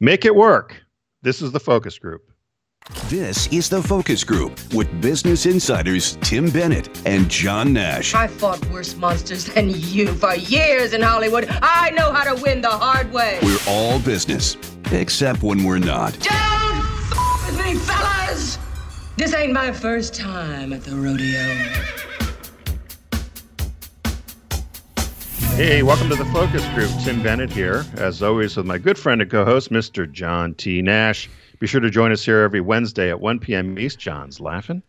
Make it work. This is the Focus Group. This is the Focus Group with business insiders Tim Bennett and John Nash. I fought worse monsters than you for years in Hollywood. I know how to win the hard way. We're all business, except when we're not. Don't f with me, fellas! This ain't my first time at the rodeo. Hey, welcome to the Focus Group. Tim Bennett here, as always, with my good friend and co-host, Mr. John T. Nash. Be sure to join us here every Wednesday at 1 p.m. East. John's laughing.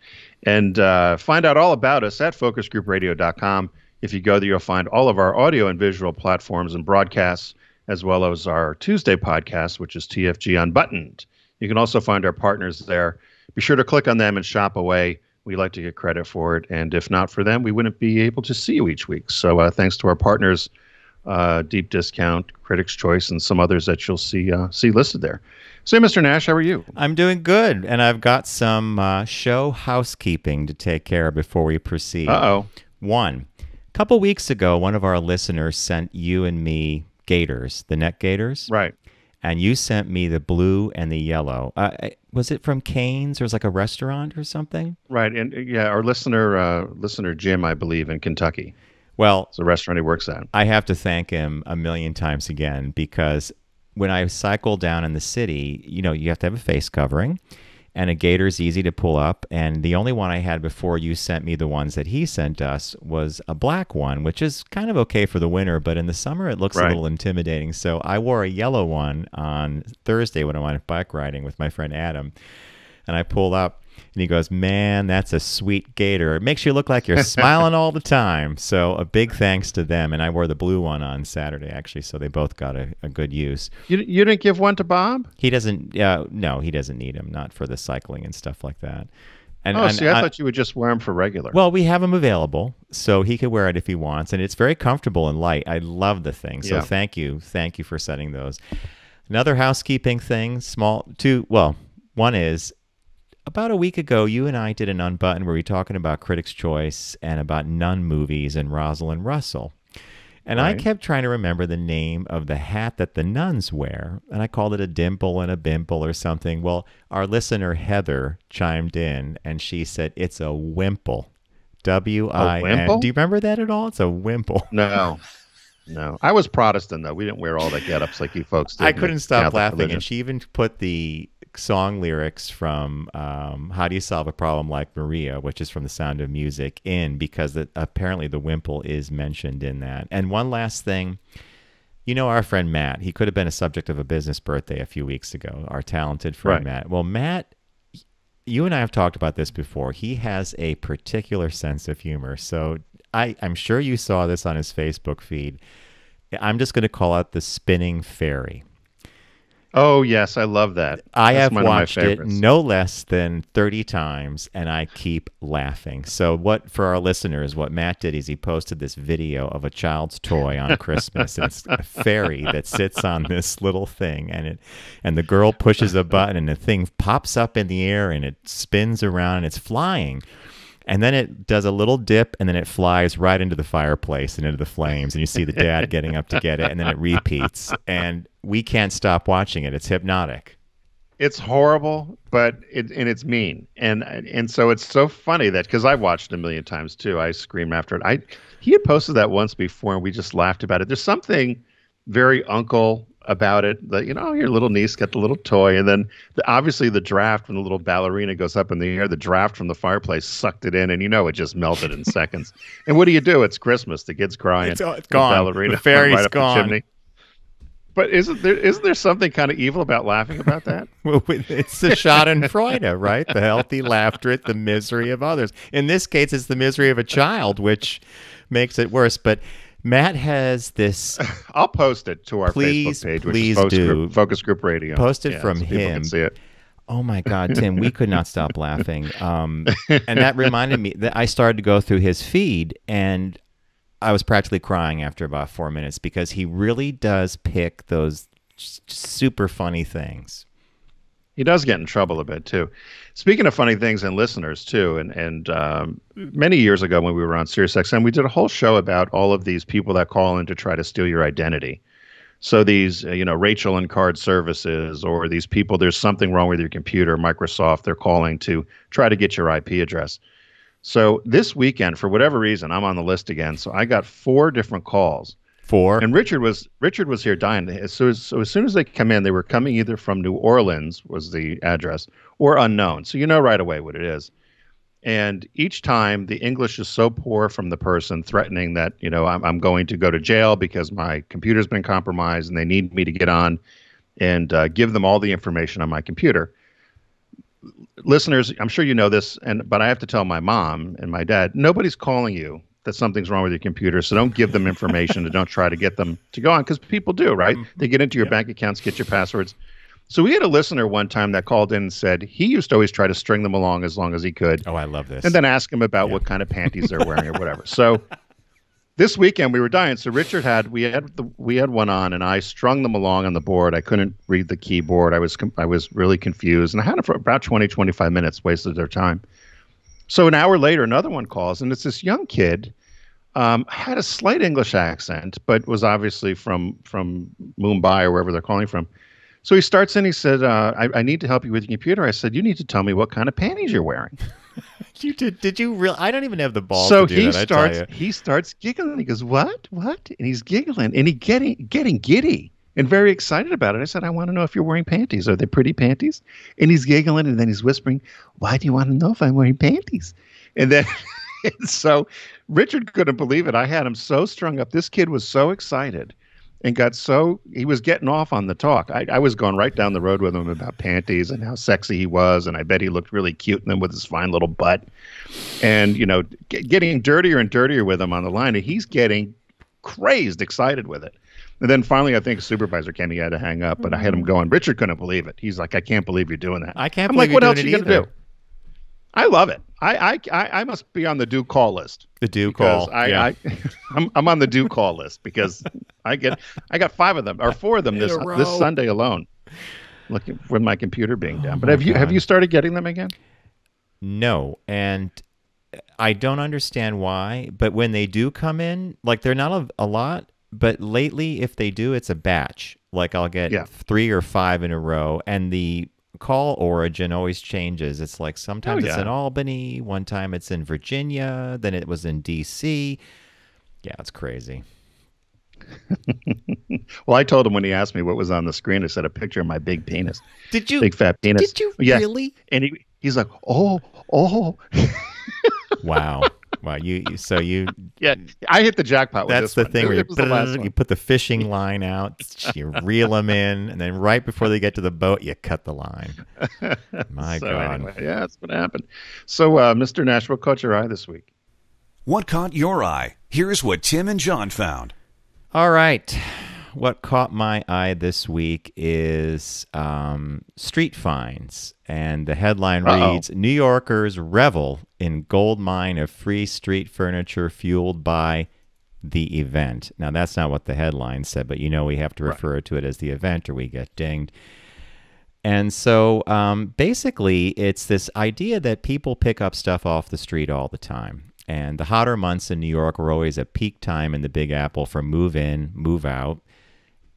And find out all about us at focusgroupradio.com. If you go there, you'll find all of our audio and visual platforms and broadcasts, as well as our Tuesday podcast, which is TFG Unbuttoned. You can also find our partners there. Be sure to click on them and shop away. We like to get credit for it. And if not for them, we wouldn't be able to see you each week. So thanks to our partners, Deep Discount, Critics' Choice, and some others that you'll see listed there. So, Mr. Nash, how are you? I'm doing good, and I've got some show housekeeping to take care of before we proceed. Uh-oh. One, a couple weeks ago, one of our listeners sent you and me gaiters, the neck gaiters. Right. And you sent me the blue and the yellow. Was it from Cane's, or was it like a restaurant or something? Right, and yeah, our listener Jim, I believe, in Kentucky. Well, it's a restaurant he works at. I have to thank him a million times again, because when I cycle down in the city, you know, you have to have a face covering, and a gaiter's easy to pull up. And the only one I had before you sent me the ones that he sent us was a black one, which is kind of okay for the winter, but in the summer it looks a little intimidating. So I wore a yellow one on Thursday when I went bike riding with my friend Adam, and I pulled up. And he goes, man, that's a sweet gaiter. It makes you look like you're smiling all the time. So a big thanks to them. And I wore the blue one on Saturday, actually. So they both got a good use. You didn't give one to Bob? He doesn't. No, he doesn't need them. Not for the cycling and stuff like that. And, I thought you would just wear them for regular. Well, we have them available, so he could wear it if he wants. And it's very comfortable and light. I love the thing. So thank you. Thank you for setting those. Another housekeeping thing, one is, about a week ago, you and I did an Unbuttoned where we were talking about Critics' Choice and about nun movies and Rosalind Russell. And I kept trying to remember the name of the hat that the nuns wear, and I called it a dimple and a bimple or something. Well, our listener, Heather, chimed in, and she said, it's a wimple. W-I-N. Do you remember that at all? It's a wimple. No. No. I was Protestant, though. We didn't wear all the get-ups like you folks did. I couldn't stop laughing, and she even put the song lyrics from How Do You Solve a Problem Like Maria, which is from The Sound of Music, in, because apparently the wimple is mentioned in that. And one last thing, you know our friend Matt, he could have been a subject of a business birthday a few weeks ago, our talented friend Matt. Well, Matt, you and I have talked about this before. He has a particular sense of humor. So I'm sure you saw this on his Facebook feed. I'm just going to call it the spinning fairy. Oh, yes, I love that. I have watched it no less than 30 times, and I keep laughing. So for our listeners, what Matt did is he posted this video of a child's toy on Christmas, and it's a fairy that sits on this little thing, and the girl pushes a button, and the thing pops up in the air, and it spins around, and it's flying. And then it does a little dip, and then it flies right into the fireplace and into the flames, and you see the dad getting up to get it, and then it repeats. And we can't stop watching it. It's hypnotic. It's horrible, but it's mean. And so it's so funny that, because I've watched it a million times too, I scream after it. He had posted that once before, and we just laughed about it. There's something very uncle about it, that, you know, your little niece got the little toy, and then obviously the draft, when the little ballerina goes up in the air, the draft from the fireplace sucked it in, and you know it just melted in seconds. And what do? It's Christmas. The kid's crying. It's gone. The ballerina, the fairy's right up gone. the chimney. But isn't there something kind of evil about laughing about that? Well, it's the schadenfreude, right? The healthy laughter at the misery of others. In this case, it's the misery of a child, which makes it worse. But Matt has this. I'll post it to our Facebook page, which is Focus Group Radio. Post it from so him. People can see it. Oh my God, Tim, we could not stop laughing. And that reminded me that I started to go through his feed, and I was practically crying after about 4 minutes, because he really does pick those super funny things. He does get in trouble a bit too. Speaking of funny things and listeners too, and many years ago when we were on SiriusXM, we did a whole show about all of these people that call in to try to steal your identity. So these, Rachel and Card Services, or these people, there's something wrong with your computer, Microsoft, they're calling to try to get your IP address. So this weekend, for whatever reason, I'm on the list again. So I got 4 different calls. 4? And Richard was here dying. So as soon as they come in, they were coming either from New Orleans, was the address, or unknown. So you know right away what it is. And each time the English is so poor from the person threatening that, I'm going to go to jail because my computer's been compromised and they need me to get on and give them all the information on my computer. Listeners, I'm sure you know this, but I have to tell my mom and my dad, nobody's calling you that something's wrong with your computer, so don't give them information and don't try to get them to go on, because people do, right? They get into your bank accounts, get your passwords. So we had a listener one time that called in and said he used to always try to string them along as long as he could. Oh, I love this. And then ask them about what kind of panties they're wearing or whatever. So this weekend we were dying. So Richard we had one on, and I strung them along on the board. I couldn't read the keyboard. I was really confused, and I had it for about 25 minutes, wasted their time. So an hour later, another one calls, and it's this young kid, had a slight English accent, but was obviously from Mumbai or wherever they're calling from. So he starts in, he said, I need to help you with your computer. I said, you need to tell me what kind of panties you're wearing. You did you really? I don't even have the balls so to do that, he starts giggling. He goes, what? And he's giggling, and he's getting giddy and very excited about it. I said, I want to know if you're wearing panties. Are they pretty panties? And he's giggling, and then he's whispering, why do you want to know if I'm wearing panties? And then so Richard couldn't believe it. I had him so strung up. This kid was so excited. And he was getting off on the talk. I was going right down the road with him about panties and how sexy he was. And I bet he looked really cute in them with his fine little butt. And, getting dirtier and dirtier with him on the line. And he's getting crazed, excited with it. And then finally, I think a supervisor came. He had to hang up. But I had him going. Richard couldn't believe it. He's like, I can't believe you're doing that. I can't believe you're doing it either. What else are you going to do? I love it. I must be on the do call list. The do call. I'm on the do call list because I got 5 of them or 4 of them this Sunday alone. Looking with my computer being down. But have you started getting them again? No, and I don't understand why. But when they do come in, like they're not a lot. But lately, if they do, it's a batch. Like I'll get 3 or 5 in a row, and the call origin always changes. It's like sometimes it's in Albany, one time it's in Virginia, then it was in D.C. Yeah, it's crazy. Well, I told him when he asked me what was on the screen, I said a picture of my big penis. Did you? Big fat penis. Did you really? And he's like, oh. Wow. Wow, yeah, I hit the jackpot with that's this the thing where you put the fishing line out, you reel them in, and then right before they get to the boat, you cut the line. My God. Anyway, yeah, that's what happened. So, Mr. Nash, what caught your eye this week? What caught your eye? Here's what Tim and John found. All right. What caught my eye this week is street finds. And the headline reads, New Yorkers revel in gold mine of free street furniture fueled by the event. Now, that's not what the headline said, but we have to refer to it as the event or we get dinged. And so basically, it's this idea that people pick up stuff off the street all the time. And the hotter months in New York were always a peak time in the Big Apple for move in, move out,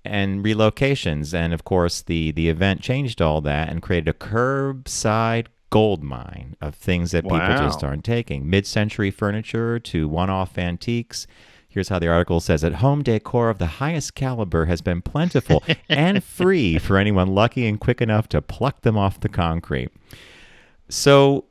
and relocations. And of course, the event changed all that and created a curbside gold mine of things that people just aren't taking. Mid-century furniture to one-off antiques. Here's how the article says it. Home decor of the highest caliber has been plentiful and free for anyone lucky and quick enough to pluck them off the concrete. So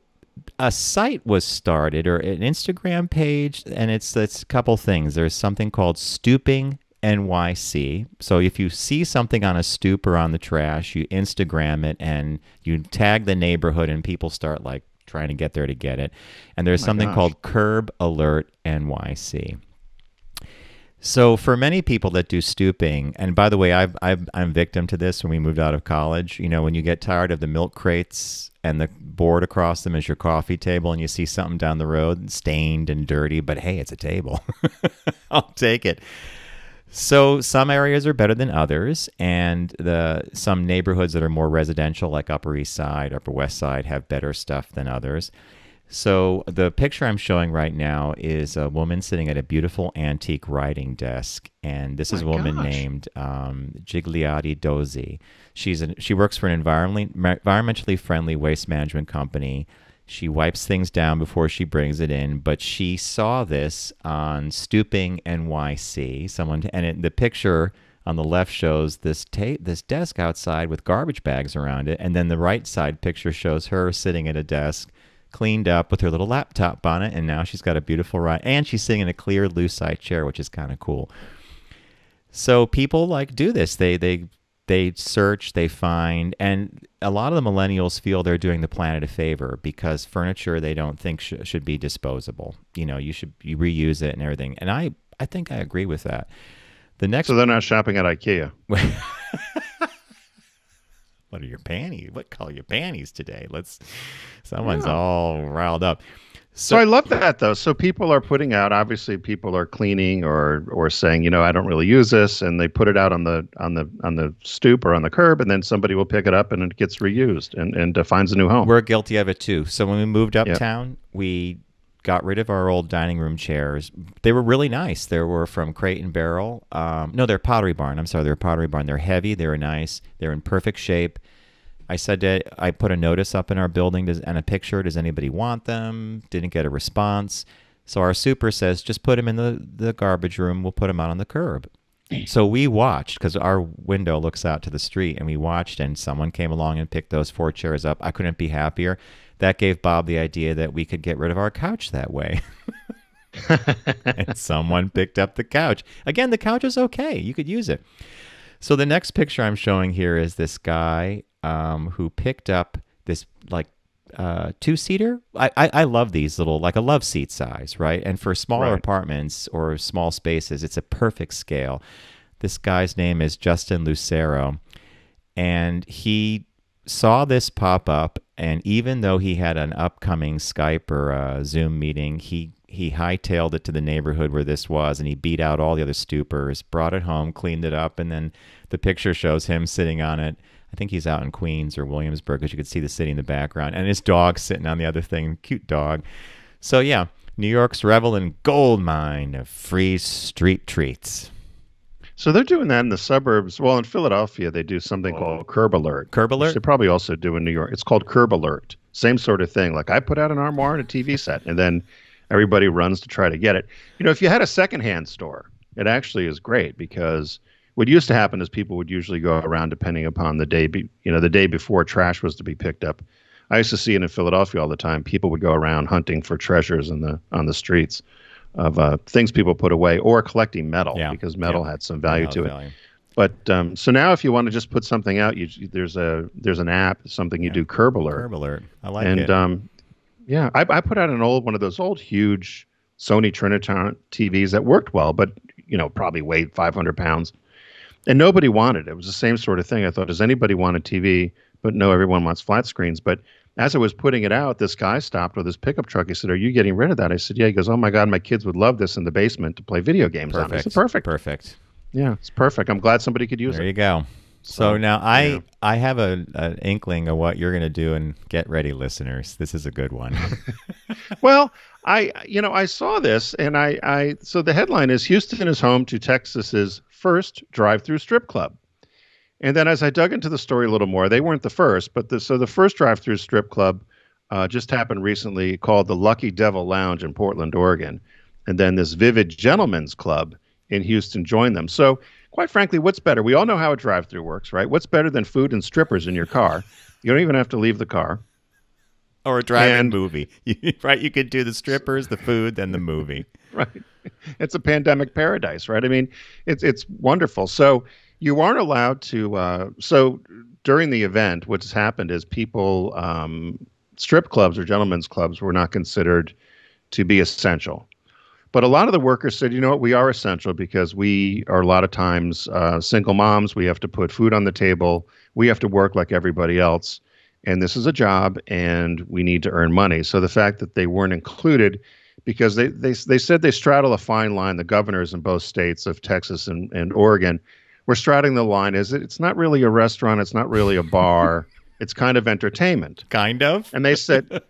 a site was started, or an Instagram page, and it's a couple things. There's something called Stooping NYC. So if you see something on a stoop or on the trash, you Instagram it and you tag the neighborhood, and people start like trying to get there to get it. And there's something called Curb Alert NYC. So for many people that do stooping, and by the way, I'm victim to this when we moved out of college. When you get tired of the milk crates and the board across them as your coffee table, and you see something down the road stained and dirty, but hey, it's a table. I'll take it. So some areas are better than others, and some neighborhoods that are more residential, like Upper East Side, Upper West Side, have better stuff than others. So the picture I'm showing right now is a woman sitting at a beautiful antique writing desk, and this is a woman named Gigliotti Dozzi. She works for an environmentally friendly waste management company. She wipes things down before she brings it in, but she saw this on Stooping NYC. The picture on the left shows this desk outside with garbage bags around it, and then the right side picture shows her sitting at a desk, cleaned up with her little laptop on it, and now she's got a beautiful ride, and she's sitting in a clear lucite chair, which is kind of cool. So people do this. They search, they find, and a lot of the millennials feel they're doing the planet a favor because furniture they don't think should be disposable. You reuse it and everything. And I think I agree with that. So they're not shopping at IKEA. What are your panties? What color are your panties today? Someone's all riled up. So I love that, though. So people are putting out, obviously people are cleaning or saying, I don't really use this, and they put it out on the stoop or on the curb, and then somebody will pick it up and it gets reused and finds a new home. We're guilty of it too. So when we moved uptown, we got rid of our old dining room chairs. They were really nice. They were from Crate and Barrel. No, they're Pottery Barn. I'm sorry, they're Pottery Barn. They're heavy. They were nice. They're in perfect shape. I put a notice up in our building and a picture. Does anybody want them? Didn't get a response. So our super says, just put them in the garbage room. We'll put them out on the curb. So we watched, because our window looks out to the street, and we watched, and someone came along and picked those 4 chairs up. I couldn't be happier. That gave Bob the idea that we could get rid of our couch that way. And someone picked up the couch. Again, the couch is okay. You could use it. So the next picture I'm showing here is this guy who picked up this 2-seater. I love these little, like a love seat size, right? And for smaller apartments or small spaces, it's a perfect scale. This guy's name is Justin Lucero, and he saw this pop up, and even though he had an upcoming Skype or Zoom meeting, he hightailed it to the neighborhood where this was, and he beat out all the other stoopers, brought it home, cleaned it up, and then the picture shows him sitting on it. I think he's out in Queens or Williamsburg, because you could see the city in the background, and his dog sitting on the other thing, cute dog. So yeah, New York's revel in gold mine of free street treats. So they're doing that in the suburbs. Well, in Philadelphia, they do something called Curb Alert. Curb Alert? They probably also do in New York. It's called Curb Alert. Same sort of thing. Like, I put out an armoire and a TV set, and then everybody runs to try to get it. If you had a secondhand store, it actually is great, because what used to happen is people would usually go around depending upon the day, the day before trash was to be picked up. I used to see it in Philadelphia all the time. People would go around hunting for treasures on the streets of things people put away, or collecting metal, because metal had some value to it. But so now, if you want to just put something out, there's an app, something you do, Curb Alert. Curb Alert, I like it. And I put out one of those old huge Sony Triniton TVs that worked well, but probably weighed 500 pounds, and nobody wanted it. It was the same sort of thing. I thought, does anybody want a TV? But no, everyone wants flat screens. But as I was putting it out, this guy stopped with his pickup truck. He said, "Are you getting rid of that?" I said, "Yeah." He goes, "Oh my God, my kids would love this in the basement to play video games on." I said, Perfect. Yeah, it's perfect. I'm glad somebody could use it. There you go. So now I have an inkling of what you're going to do, and get ready, listeners. This is a good one. Well, I saw this, and so the headline is, Houston is home to Texas's first drive-thru strip club. And then as I dug into the story a little more, they weren't the first, but the first drive-thru strip club just happened recently, called the Lucky Devil Lounge in Portland, Oregon. And then this Vivid Gentlemen's Club in Houston joined them. So quite frankly, what's better? We all know how a drive-thru works, right? What's better than food and strippers in your car? You don't even have to leave the car. Or a drive-in movie, right? You could do the strippers, the food, then the movie. Right. It's a pandemic paradise, right? I mean, it's wonderful. So you aren't allowed to. So during the event, what's happened is people, strip clubs or gentlemen's clubs were not considered to be essential. But a lot of the workers said, you know what, we are essential, because we are a lot of times single moms. We have to put food on the table. We have to work like everybody else. And this is a job, and we need to earn money. So the fact that they weren't included, because they said they straddle a fine line, the governors in both states of Texas and Oregon were straddling the line. It's not really a restaurant. It's not really a bar. It's kind of entertainment. Kind of. And they said,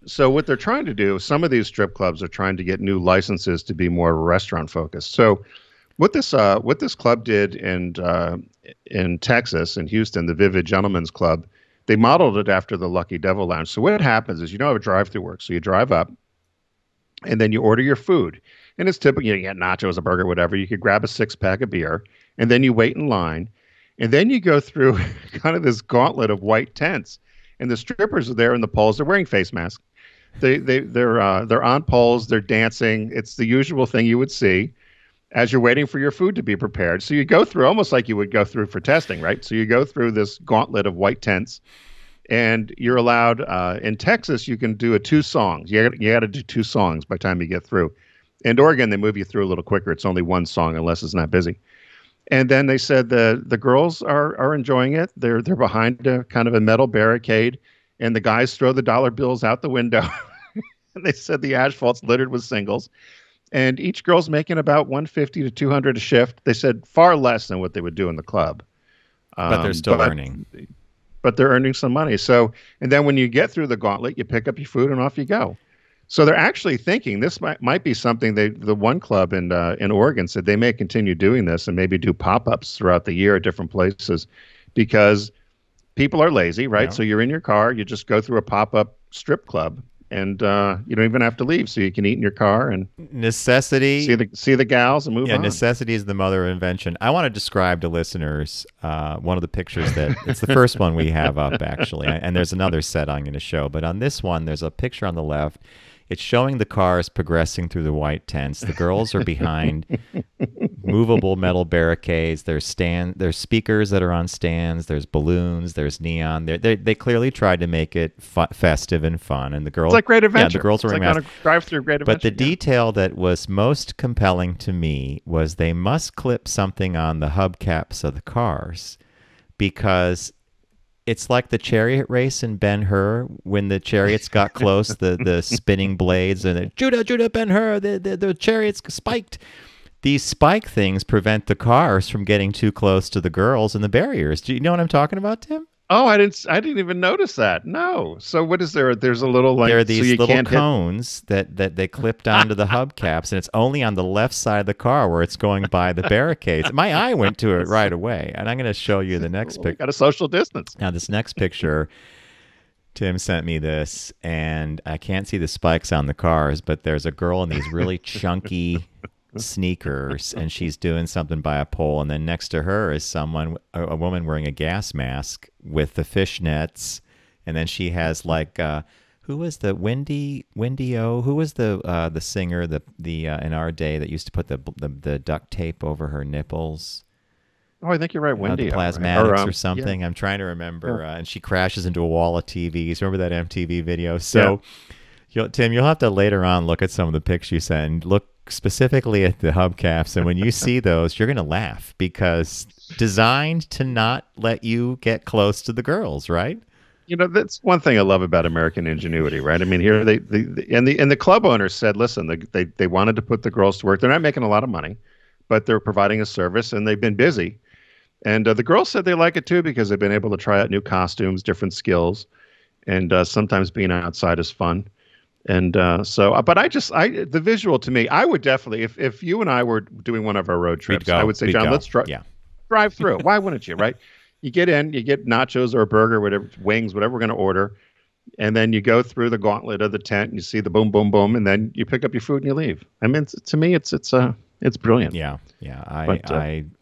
so what they're trying to do, some of these strip clubs are trying to get new licenses to be more restaurant focused. So what this club did in Texas, in Houston, the Vivid Gentlemen's Club, they modeled it after the Lucky Devil Lounge. So what happens is, how a drive-thru works. So you drive up, and then you order your food. And it's typical, you get nachos, a burger, whatever. You could grab a 6-pack of beer, and then you wait in line. And then you go through kind of this gauntlet of white tents. And the strippers are there in the poles. They're wearing face masks. They're on poles. They're dancing. It's the usual thing you would see as you're waiting for your food to be prepared. So you go through almost like you would go through for testing, right? So you go through this gauntlet of white tents. And you're allowed, in Texas, you can do 2 songs. You got to do 2 songs by the time you get through. In Oregon, they move you through a little quicker. It's only 1 song unless it's not busy. And then they said the girls are enjoying it. They're behind a kind of a metal barricade, and the guys throw the dollar bills out the window. And they said the asphalt's littered with singles. And each girl's making about $150 to $200 a shift. They said far less than what they would do in the club. But they're still earning. But they're earning some money. So, and then when you get through the gauntlet, you pick up your food and off you go. So they're actually thinking this might be something. The one club in Oregon said they may continue doing this and maybe do pop-ups throughout the year at different places, because people are lazy, right? Yeah. So you're in your car, you just go through a pop-up strip club, and you don't even have to leave, so you can eat in your car and necessity see the gals and move on. Yeah, necessity is the mother of invention. I want to describe to listeners one of the pictures that it's the first one we have up actually, and there's another set I'm going to show, but on this one there's a picture on the left. It's showing the cars progressing through the white tents. The girls are behind movable metal barricades. There's speakers that are on stands. There's balloons. There's neon. They clearly tried to make it festive and fun. And the girls, it's like Great Adventure. Yeah, the girls were like on a drive-thru Great Adventure. But the detail that was most compelling to me was they must clip something on the hubcaps of the cars, because it's like the chariot race in Ben-Hur when the chariots got close, the spinning blades, and Judah, Ben-Hur, the chariots spiked. These spike things prevent the cars from getting too close to the girls and the barriers. Do you know what I'm talking about, Tim? Oh, I didn't even notice that. No. So what is there? There's a little there are these little cones that they clipped onto the hubcaps, and it's only on the left side of the car where it's going by the barricades. My eye went to it right away, and I'm going to show you the next picture. Got a social distance. Now, this next picture, Tim sent me this, and I can't see the spikes on the cars, but there's a girl in these really chunky sneakers, and she's doing something by a pole, and then next to her is a woman wearing a gas mask with the fishnets, and then she has like who was the Wendy O? Who was the singer the in our day that used to put the duct tape over her nipples? Oh, I think you're right, Wendy. The plasmatics right? or something. Yeah. I'm trying to remember. Yeah. And she crashes into a wall of TVs. Remember that MTV video? So, Tim, you'll have to later on look at some of the pics you sent and look specifically at the hubcaps, and when you see those, you're going to laugh, because designed to not let you get close to the girls, right? That's one thing I love about American ingenuity, right? I mean, here the club owners said, listen, they wanted to put the girls to work. They're not making a lot of money, but they're providing a service, and they've been busy. And the girls said they like it too, because they've been able to try out new costumes, different skills, and sometimes being outside is fun. And but the visual to me, I would definitely, if you and I were doing one of our road trips, I would say, John, let's drive through. Why wouldn't you, right? You get in, you get nachos or a burger, whatever, wings, whatever we're going to order. And then you go through the gauntlet of the tent and you see the boom, boom, boom. And then you pick up your food and you leave. I mean, to me, it's brilliant. Yeah.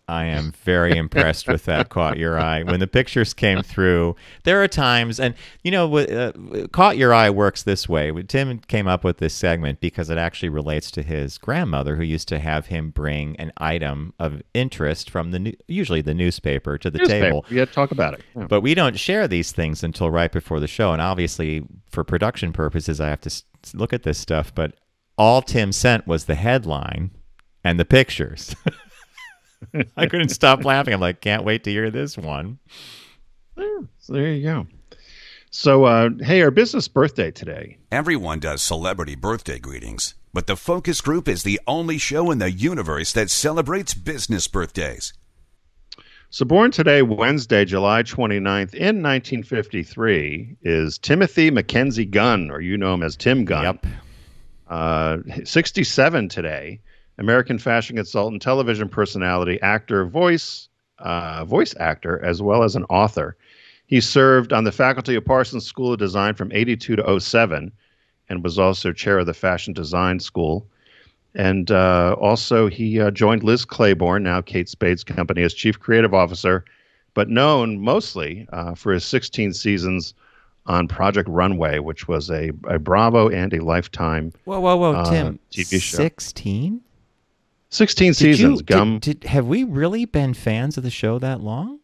I am very impressed with that caught your eye. When the pictures came through, there are times, and caught your eye works this way. Tim came up with this segment because it actually relates to his grandmother, who used to have him bring an item of interest from usually the newspaper to the table. Yeah, talk about it. Yeah. But we don't share these things until right before the show, and obviously for production purposes, I have to look at this stuff. But all Tim sent was the headline and the pictures. I couldn't stop laughing. I'm like, can't wait to hear this one. So there you go. So, hey, our business birthday today. Everyone does celebrity birthday greetings, but the Focus Group is the only show in the universe that celebrates business birthdays. So born today, Wednesday, July 29th, in 1953, is Timothy Mckenzie Gunn, or you know him as Tim Gunn. Yep. 67 today, American fashion consultant, television personality, actor, voice actor, as well as an author. He served on the faculty of Parsons School of Design from 82 to 07 and was also chair of the Fashion Design School. And also he joined Liz Claiborne, now Kate Spade's company, as chief creative officer, but known mostly for his 16 seasons on Project Runway, which was a Bravo and a Lifetime Tim, TV show. 16? 16 seasons. Have we really been fans of the show that long?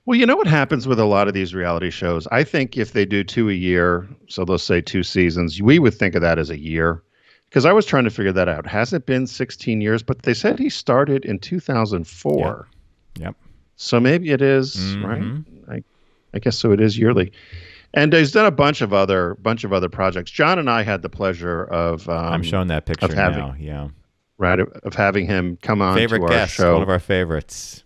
Well, you know what happens with a lot of these reality shows? I think if they do 2 a year, so let's say 2 seasons, we would think of that as a year. Because I was trying to figure that out. Has it been 16 years? But they said he started in 2004. Yep. So maybe it is, right? I guess so. It is yearly. And he's done a bunch of other projects. John and I had the pleasure of I'm showing that picture now. Yeah. Right, of having him come on favorite to our guest, show. One of our favorites.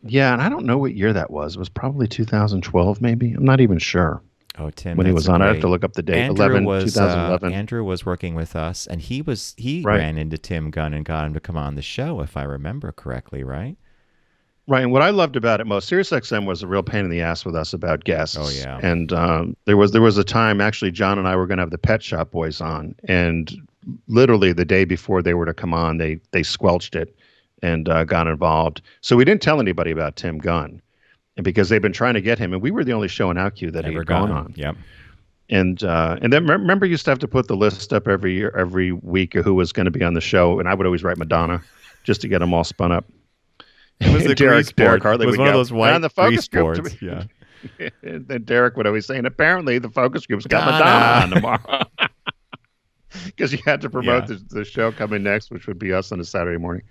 Yeah, and I don't know what year that was. It was probably 2012, maybe. I'm not even sure. Oh, Tim, when he was on, I have to look up the date. 2011. Andrew was working with us, and he ran into Tim Gunn and got him to come on the show, if I remember correctly, right? Right, and what I loved about it most, SiriusXM was a real pain in the ass with us about guests. Oh yeah, and there was a time actually John and I were going to have the Pet Shop Boys on, and literally the day before they were to come on, they squelched it and got involved. So we didn't tell anybody about Tim Gunn. And because they've been trying to get him, and we were the only show in OutQ that he had gone on. Yep. And then remember, you used to have to put the list up every week of who was going to be on the show, and I would always write Madonna just to get them all spun up. It was Derek Hartley was would one go, of those white on the focus group. boards. Yeah. And then Derek would always say, and apparently the focus group's got Madonna on tomorrow. Because you had to promote the show coming next, which would be us on a Saturday morning.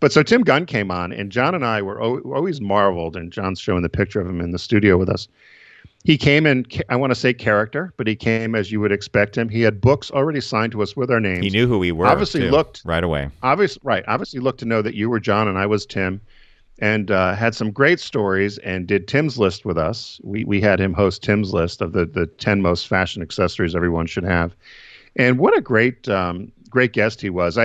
But so Tim Gunn came on, and John and I were always marveled, and John's showing the picture of him in the studio with us. He came in, I want to say character, but he came as you would expect him. He had books already signed to us with our names. He knew who we were. Obviously looked right away. Obviously looked to know that you were John and I was Tim, and had some great stories and did Tim's list with us. We had him host Tim's list of the 10 most fashion accessories everyone should have. And what a great guest he was.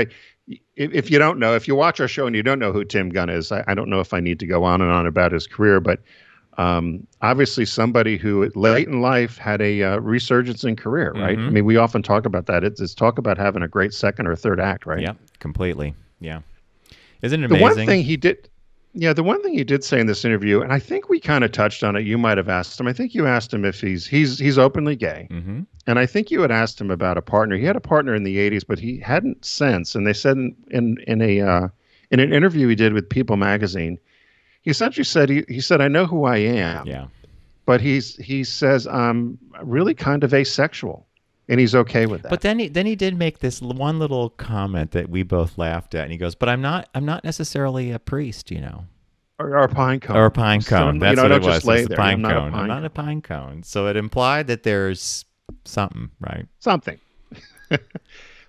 If you don't know, if you watch our show and you don't know who Tim Gunn is, I don't know if I need to go on and on about his career, but obviously somebody who late in life had a resurgence in career, right? I mean, we often talk about that. It's talk about having a great second or third act, right? Yeah, completely. Yeah. Isn't it amazing? The one thing he did say in this interview, and I think we kind of touched on it. You might have asked him. I think you asked him if he's openly gay, and I think you had asked him about a partner. He had a partner in the '80s, but he hadn't since. And they said in an interview he did with People magazine, he essentially said he said, "I know who I am." Yeah. But he says I'm really kind of asexual. And he's okay with that. But then he did make this one little comment that we both laughed at, and he goes, "But I'm not necessarily a priest, you know." Or a pine cone. Or a pine cone. That's what it was. It's a pine cone. I'm not a pine cone. So it implied that there's something, right? Something.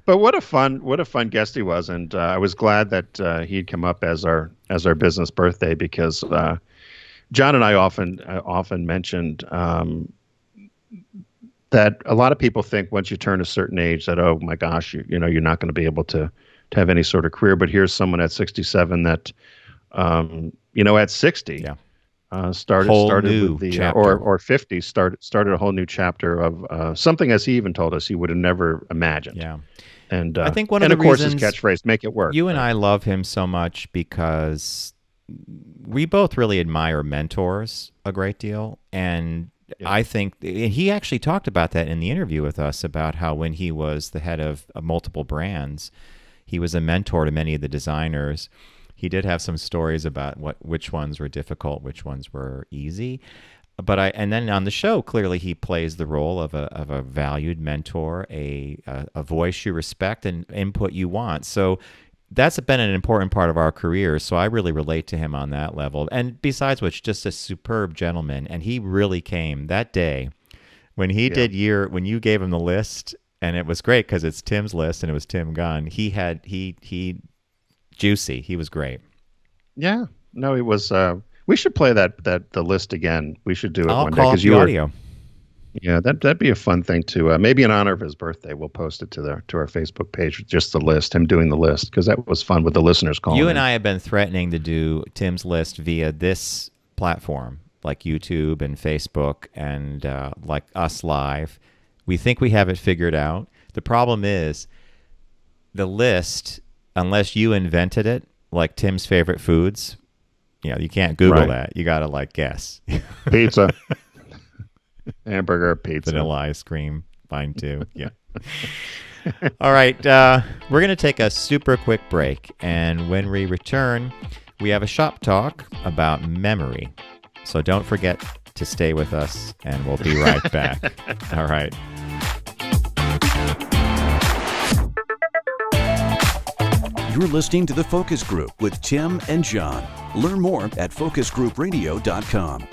But what a fun guest he was, and I was glad that he'd come up as our business birthday, because John and I often mentioned that a lot of people think once you turn a certain age that, oh my gosh, you're not going to be able to have any sort of career. But here's someone at 67 that, at 60, started with the or 50 started a whole new chapter of something, as he even told us, he would have never imagined. Yeah. And I think one of the course reasons his catchphrase, make it work. You and I love him so much because we both really admire mentors a great deal, and I think he actually talked about that in the interview with us, about how when he was the head of multiple brands, he was a mentor to many of the designers. He did have some stories about which ones were difficult, which ones were easy. And then on the show, clearly he plays the role of a valued mentor, a voice you respect and input you want. So that's been an important part of our careers, so I really relate to him on that level. And besides which, just a superb gentleman. And he really came that day when he when you gave him the list, and it was great because it's Tim's list and it was Tim Gunn. He juicy. He was great. Yeah. No, it was We should play the list again. We should do it I'll one day call up because the audio. Yeah, that'd be a fun thing to maybe in honor of his birthday. We'll post it to our Facebook page with just the list, him doing the list, because that was fun with the listeners calling. You and I have been threatening to do Tim's list via this platform, like YouTube and Facebook and like Us Live. We think we have it figured out. The problem is the list, unless you invented it, like Tim's favorite foods, you can't Google that. You got to like guess. Pizza. Hamburger, pizza. Vanilla ice cream. Fine too. Yeah. All right. We're going to take a super quick break. And when we return, we have a shop talk about memory. So don't forget to stay with us, and we'll be right back. All right. You're listening to The Focus Group with Tim and John. Learn more at focusgroupradio.com.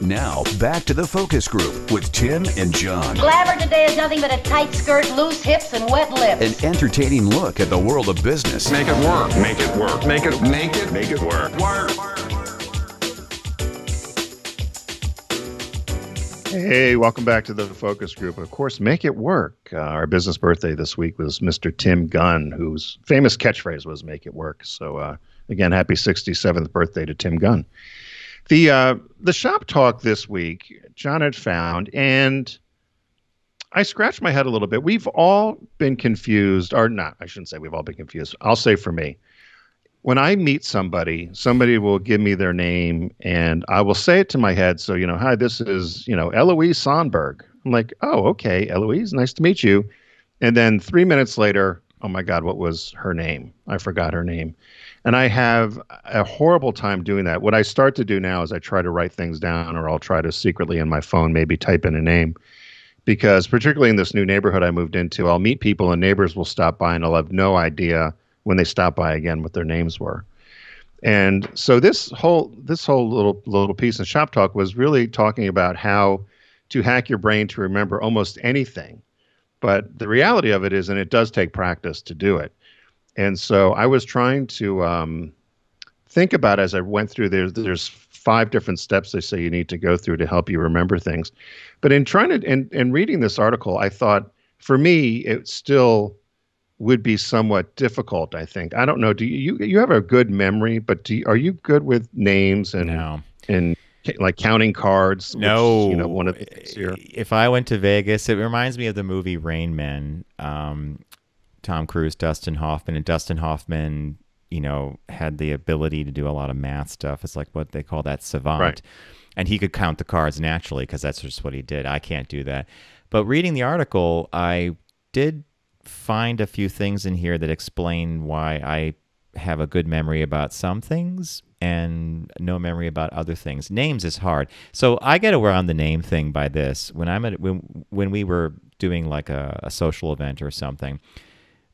Now, back to The Focus Group with Tim and John. Glamour today is nothing but a tight skirt, loose hips, and wet lips. An entertaining look at the world of business. Make it work. Make it work. Make it work. Work. Hey, welcome back to The Focus Group. Of course, make it work. Our business birthday this week was Mr. Tim Gunn, whose famous catchphrase was "Make it work." So, again, happy 67th birthday to Tim Gunn. The shop talk this week, John had found, and I scratched my head a little bit. We've all been confused, or not, I shouldn't say we've all been confused. I'll say for me, when I meet somebody will give me their name, and I will say it to my head. So, hi, this is, Eloise Sonberg. I'm like, oh, okay, Eloise, nice to meet you. And then 3 minutes later, oh my God, what was her name? I forgot her name. And I have a horrible time doing that. What I start to do now is I try to write things down, or I'll try to secretly in my phone maybe type in a name. Because particularly in this new neighborhood I moved into, I'll meet people and neighbors will stop by and I'll have no idea when they stop by again what their names were. And so this whole little piece in Shop Talk was really talking about how to hack your brain to remember almost anything. But the reality of it is, and it does take practice to do it. And so I was trying to think about, as I went through, there's 5 different steps they say you need to go through to help you remember things. But in trying to, in reading this article, I thought, for me, it still would be somewhat difficult, I think. I don't know. Do you have a good memory, but are you good with names and like counting cards? No. Which, one of the things here. If I went to Vegas, it reminds me of the movie Rain Man. Tom Cruise, Dustin Hoffman, and Dustin Hoffman, had the ability to do a lot of math stuff. It's like what they call that savant. Right. And he could count the cards naturally because that's just what he did. I can't do that. But reading the article, I did find a few things in here that explain why I have a good memory about some things and no memory about other things. Names is hard. So I get around the name thing by this. When we were doing like a social event or something,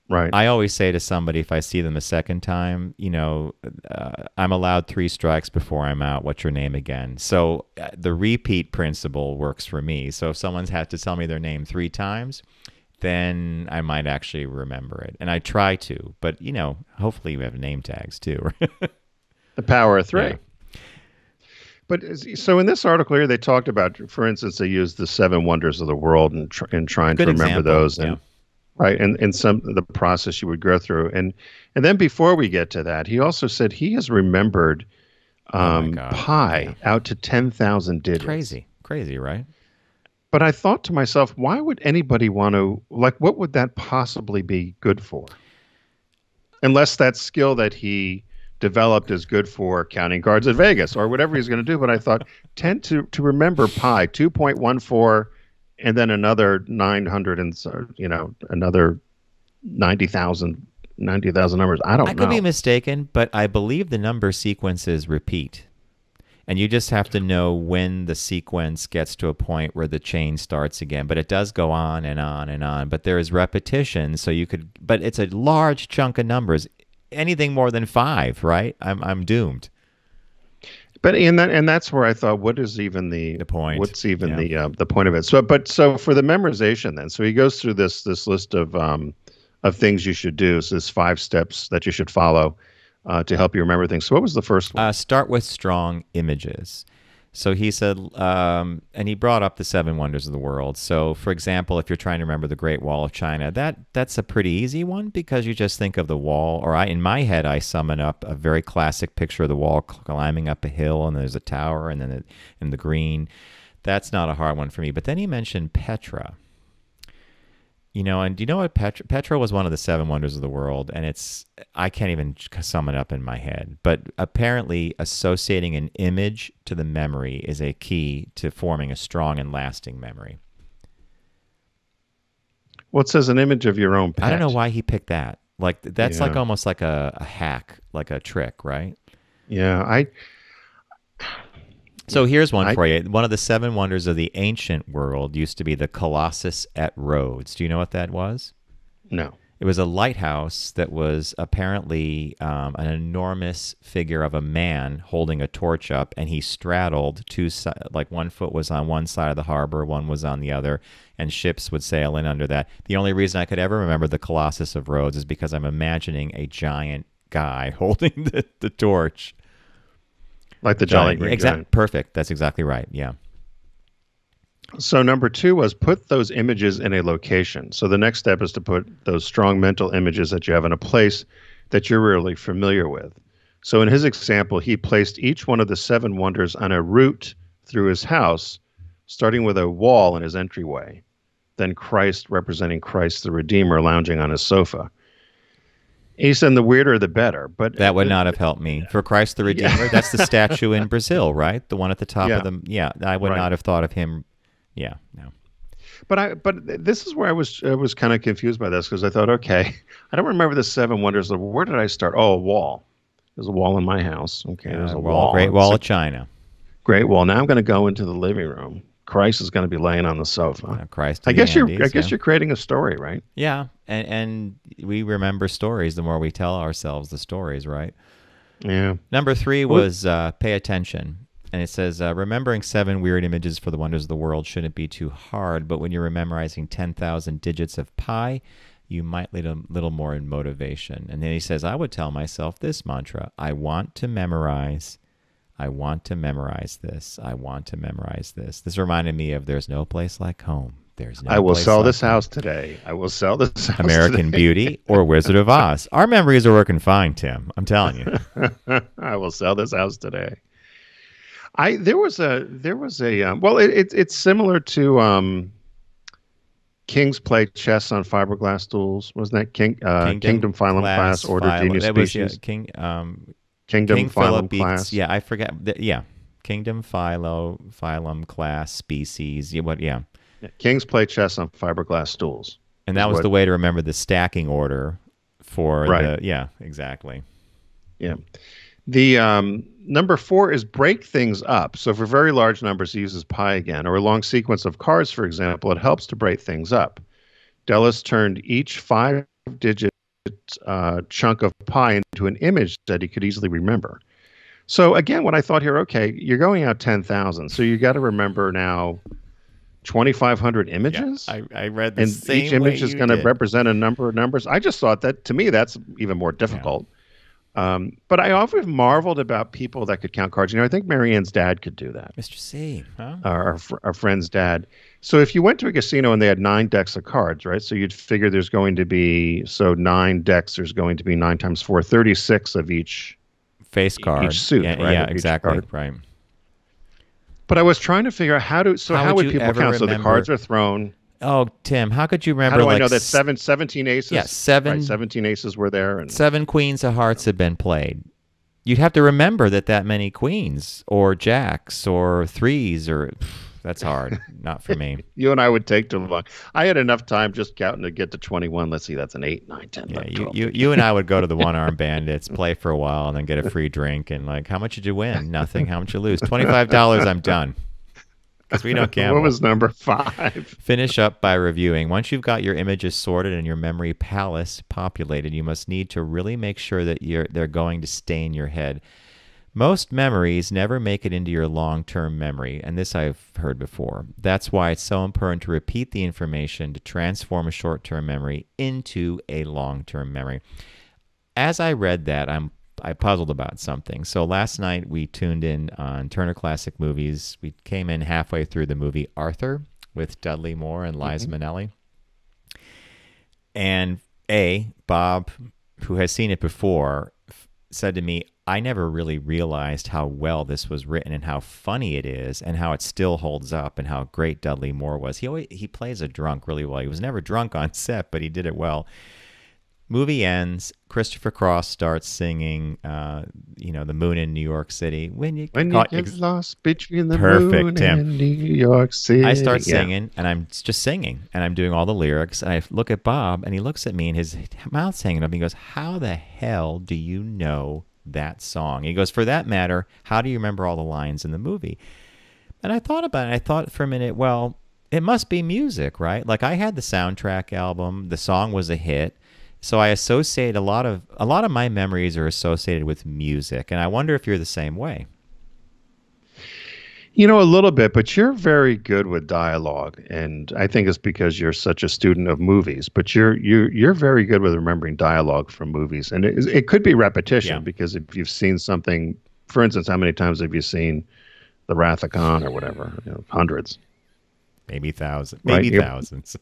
right, I always say to somebody, if I see them a second time, I'm allowed 3 strikes before I'm out. What's your name again? So the repeat principle works for me. So if someone's had to tell me their name 3 times, then I might actually remember it. And I try to, but hopefully we have name tags too. The power of 3. Yeah. But so in this article here, they talked about, for instance, they used the 7 wonders of the world and trying to remember example. those. Yeah. Right, and some the process you would go through, and then before we get to that, he also said he has remembered pi out to 10,000 digits. Crazy, right? But I thought to myself, why would anybody want to, what would that possibly be good for? Unless that skill that he developed is good for counting cards at Vegas or whatever he's going to do. But I thought, to remember pi 2.14. And then another 900 and another 90,000 numbers. I don't know. I could be mistaken, but I believe the number sequences repeat. And you just have to know when the sequence gets to a point where the chain starts again. But it does go on and on and on. But there is repetition, but it's a large chunk of numbers. Anything more than 5, right? I'm doomed. But that's where I thought, what is even the point? What's even the point of it? So for the memorization, then, so he goes through this list of of things you should do. So there's 5 steps that you should follow to help you remember things. So what was the first one? Start with strong images. So he said, and he brought up the 7 wonders of the world. So, for example, if you're trying to remember the Great Wall of China, that's a pretty easy one because you just think of the wall. Or in my head, I summon up a very classic picture of the wall climbing up a hill, and there's a tower, and then in the green. That's not a hard one for me. But then he mentioned Petra. And do you know what Petra was one of the 7 wonders of the world, and I can't even sum it up in my head. But apparently, associating an image to the memory is a key to forming a strong and lasting memory. Well, it says an image of your own pet. I don't know why he picked that. Like that's like almost like a hack, like a trick, right? Yeah, So here's one for you. One of the 7 wonders of the ancient world used to be the Colossus at Rhodes. Do you know what that was? No. It was a lighthouse that was apparently an enormous figure of a man holding a torch up, and he straddled like one foot was on one side of the harbor, one was on the other, and ships would sail in under that. The only reason I could ever remember the Colossus of Rhodes is because I'm imagining a giant guy holding the torch. Like the Jolly Green Giant. Perfect. That's exactly right. Yeah. So number 2 was put those images in a location. So the next step is to put those strong mental images that you have in a place that you're really familiar with. So in his example, he placed each one of the 7 wonders on a route through his house, starting with a wall in his entryway. Then Christ, representing Christ the Redeemer, lounging on his sofa. He said the weirder the better, but that would not have helped me. For Christ the Redeemer, that's the statue in Brazil, right? The one at the top of the I would not have thought of him. Yeah, no. But this is where I was kind of confused by this because I thought, okay, I don't remember the 7 wonders. Where did I start? Oh, a wall. There's a wall in my house. Okay, there's a wall. Great Wall of China. Great Wall. Now I'm going to go into the living room. Christ is going to be laying on the sofa. Christ. I guess you're creating a story, right? Yeah, and we remember stories the more we tell ourselves the stories, right? Yeah. Number 3 was pay attention, and it says remembering 7 weird images for the wonders of the world shouldn't be too hard, but when you're memorizing 10,000 digits of pi, you might need a little more in motivation. And then he says, I would tell myself this mantra: I want to memorize. I want to memorize this. I want to memorize this. This reminded me of There's No Place Like Home. There's no I will place sell like this home. house today. I will sell this house American today. Beauty or Wizard of Oz. Our memories are working fine, Tim. I'm telling you. I will sell this house today. There was a well, it's similar to Kings play chess on fiberglass stools. Wasn't that Kingdom Phylum Class Order Genius Species? Kingdom Phylum Class. Yeah, I forget. Kingdom Phylum Class Species. Yeah. Kings play chess on fiberglass stools. And that was the way to remember the stacking order for exactly. Yeah. The number 4 is break things up. So for very large numbers, he uses pi again, or a long sequence of cards, for example. It helps to break things up. Dellis turned each 5-digit chunk of pi into an image that he could easily remember. So again, what I thought here, okay, you're going out 10,000, so you got to remember now 2,500 images. Yeah, I read the and same each image way is going to represent a number of numbers. I just thought that, to me, that's even more difficult. Yeah. But I often marveled about people that could count cards. I think Marianne's dad could do that. Mr. C, huh? Our friend's dad. So if you went to a casino and they had 9 decks of cards, right? So you'd figure there's going to be 9 decks. There's going to be 9 times 4, 36 of each face card, each suit, right? Yeah, exactly, right. But I was trying to figure out how would people count? So the cards are thrown. Oh, Tim, how could you remember? How do I know that 17 aces? Yeah, 17 aces were there, and 7 queens of hearts had been played. You'd have to remember that many queens or jacks or threes or. That's hard. Not for me. You and I would take too long. I had enough time just counting to get to 21. Let's see, that's an 8, 9, 10, 11, 12. You and I would go to the one-arm bandits, play for a while, and then get a free drink. And how much did you win? Nothing. How much you lose? $25. I'm done. Because we don't gamble. What was number 5? Finish up by reviewing. Once you've got your images sorted and your memory palace populated, you must need to really make sure that they're going to stay in your head. Most memories never make it into your long-term memory, and this I've heard before. That's why it's so important to repeat the information to transform a short-term memory into a long-term memory. As I read that, I puzzled about something. So last night we tuned in on Turner Classic Movies. We came in halfway through the movie Arthur with Dudley Moore and Liza Minnelli. And Bob, who has seen it before, said to me, I never really realized how well this was written and how funny it is and how it still holds up and how great Dudley Moore was. He plays a drunk really well. He was never drunk on set, but he did it well. Movie ends. Christopher Cross starts singing, The Moon in New York City. When you get lost between the Perfect, moon Tim. and New York City. I start singing, and I'm just singing, and I'm doing all the lyrics, and I look at Bob, and he looks at me, and his mouth's hanging up, and he goes, how the hell do you know that song? He goes, for that matter, how do you remember all the lines in the movie? And I thought about it. I thought for a minute, well, it must be music, right? Like I had the soundtrack album. The song was a hit. So I associate a lot of my memories are associated with music, and I wonder if you're the same way. A little bit, but you're very good with dialogue, and I think it's because you're such a student of movies. But you're very good with remembering dialogue from movies, and it could be repetition because if you've seen something, for instance, how many times have you seen The Wrath of Khan or whatever? Hundreds, maybe thousands, maybe right? Thousands.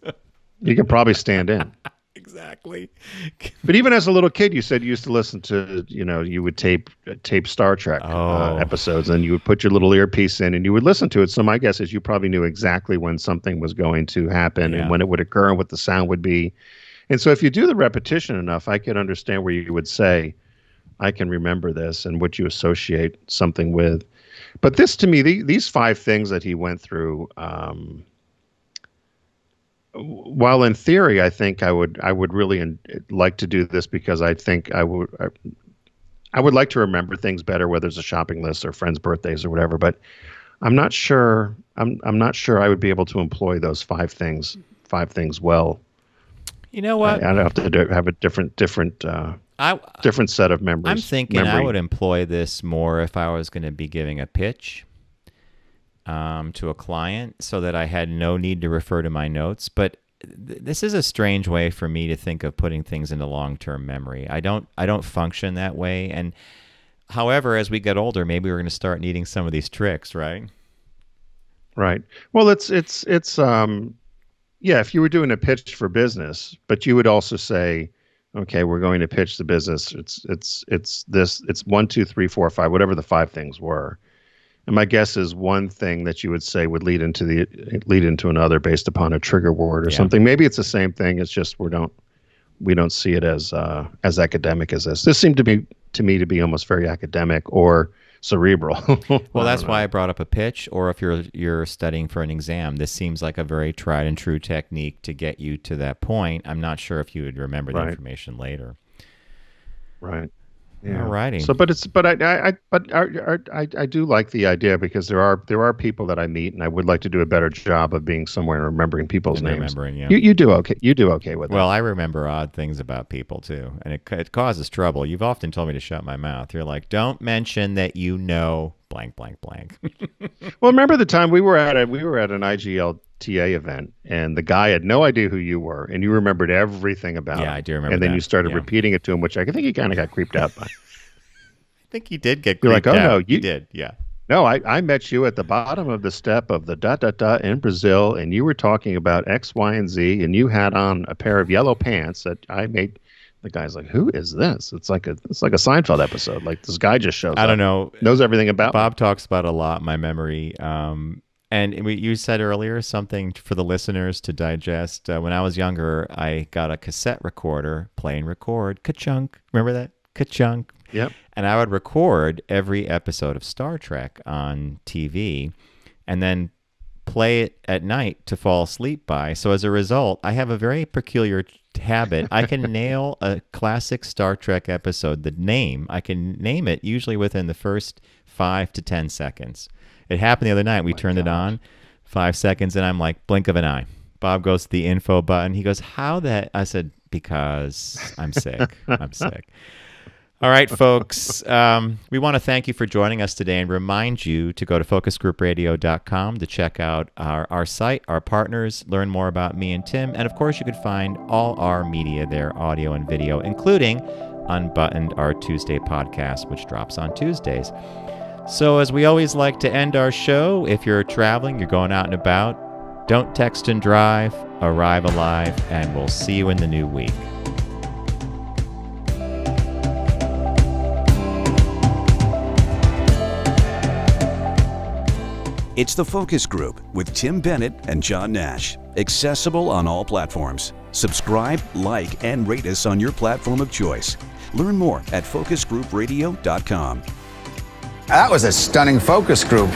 You could probably stand in. Exactly. But even as a little kid, you said you used to listen to, you would tape Star Trek episodes, and you would put your little earpiece in and you would listen to it. So my guess is you probably knew exactly when something was going to happen and when it would occur and what the sound would be. And so if you do the repetition enough, I could understand where you would say, I can remember this and what you associate something with. But this, to me, these 5 things that he went through, while in theory, I think I would really like to do this because I think I would like to remember things better, whether it's a shopping list or friends' birthdays or whatever. But I'm not sure. I'm not sure I would be able to employ those 5 things well. You know what? I'd have to have a different set of memories. I'm thinking I would employ this more if I was going to be giving a pitch to a client so that I had no need to refer to my notes. But this is a strange way for me to think of putting things into long-term memory. I don't function that way. And however, as we get older, maybe we're going to start needing some of these tricks, right? Right. Well, it's if you were doing a pitch for business, but you would also say, okay, we're going to pitch the business. It's 1, 2, 3, 4, 5, whatever the 5 things were. And my guess is one thing that you would say would lead into another based upon a trigger word or something. Maybe it's the same thing. It's just we don't see it as academic as this. This seemed to me to be almost very academic or cerebral. Well, that's why I brought up a pitch. Or if you're studying for an exam, this seems like a very tried and true technique to get you to that point. I'm not sure if you would remember the information later. Right. Yeah. Alrighty. So, I do like the idea because there are people that I meet, and I would like to do a better job of being somewhere and remembering people's names. You do okay. You do okay with that. Well, I remember odd things about people too, and it causes trouble. You've often told me to shut my mouth. You're like, don't mention that you know blank blank blank. Well, remember the time we were at an IGLTA event, and the guy had no idea who you were, and you remembered everything about him. Yeah, I do remember. And then you started repeating it to him, which I think he kind of got creeped out by. I think he did get creeped You're like, oh, out. no, you did, yeah. No, I met you at the bottom of the step of the in Brazil, and you were talking about X, Y, and Z, and you had on a pair of yellow pants that I made. The guy's like, who is this? It's like a Seinfeld episode. Like this guy just shows up. I don't know. Knows everything about Bob talks about a lot, my memory. And you said earlier something for the listeners to digest. When I was younger, I got a cassette recorder, play and record, ka-chunk. Remember that? Ka-chunk. Yep. And I would record every episode of Star Trek on TV and then play it at night to fall asleep by. So as a result, I have a very peculiar habit. I can nail a classic Star Trek episode, the name. I can name it usually within the first 5 to 10 seconds. It happened the other night. We turned it on, 5 seconds, and I'm like, blink of an eye. Bob goes to the info button. He goes, how that? I said, because I'm sick. I'm sick. All right, folks. We want to thank you for joining us today and remind you to go to focusgroupradio.com to check out our site, our partners, learn more about me and Tim. And, of course, you can find all our media there, audio and video, including Unbuttoned, our Tuesday podcast, which drops on Tuesdays. So as we always like to end our show, if you're traveling, you're going out and about, don't text and drive, arrive alive, and we'll see you in the new week. It's The Focus Group with Tim Bennett and John Nash. Accessible on all platforms. Subscribe, like, and rate us on your platform of choice. Learn more at focusgroupradio.com. That was a stunning focus group.